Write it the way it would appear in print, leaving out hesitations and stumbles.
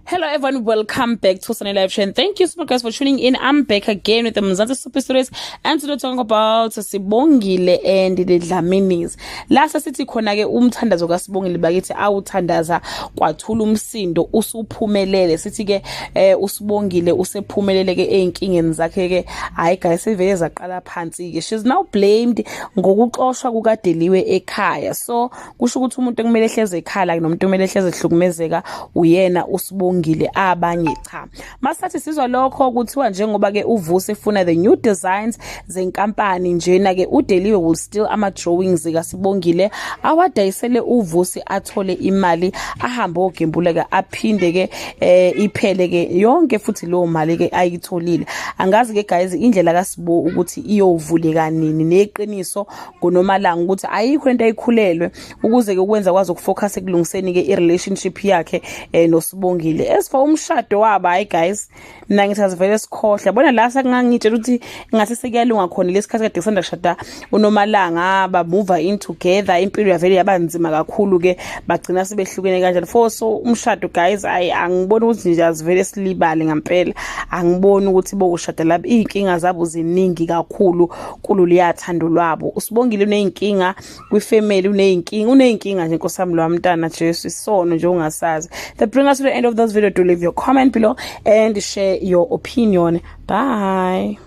Hello everyone, welcome back to Sunny Live Show and thank you so much guys for tuning in. I'm back again with the Mzansi Super Stories and today talking about Sibongile and the Dlaminis. Last sithi khona ke umthandazo kaSibongile bakithi awuthandaza kwathula umsindo usuphumelele sithi ke uSibongile usephumelele ke einkingeni zakhe ke hayi guys sevele zaqala phansi ke. She's now blamed ngokuxoshwa kukadeliwe ekhaya. So kusho ukuthi umuntu ekumele ehleze ekhala nomuntu ekumele ehleze ehlukumezeka uyena uSibongile abanye cha. Masathi sizwa lokho kuthiwa njengoba ke uVusi efuna the new designs zenkampani njena ke uDeliwe will steal ama drawings kaSibongile awadayisele uVusi athole imali ahambe ogembuleka aphinde ke iphele ke yonke futhi lo mali ke ayitholile. Angazi ke guys indlela kaSibo ukuthi iyovuleka nini neqiniso ngoNomalanga ukuthi ayikho into ayikhulelwe ukuze ke ukwenza kwazi ukufocus ekulungiseni ke irelationship yakhe noSibongile. As for umshado wabo hayi guys mina ngithazivele sikhohla bona la sakungangitshela ukuthi ngase sekuyalunga khona lesikhathi kade kusanda kushada uNomalanga ba move in together impilo yavele yabanzima kakhulu ke bagcina sebehlukene kanjalo so umshado guys angiboni ukuthi nje azivele silibale ngempela angiboni ukuthi bokushada labo inkinga zabo ziningi kakhulu kulolu yathando lwabo. uSibongile uneyinkinga kwifamily uneyinkinga nje nkosami lwamntana Jesu isono nje ungasazi. That brings us to the end of this video. Do leave your comment below and share your opinion. Bye.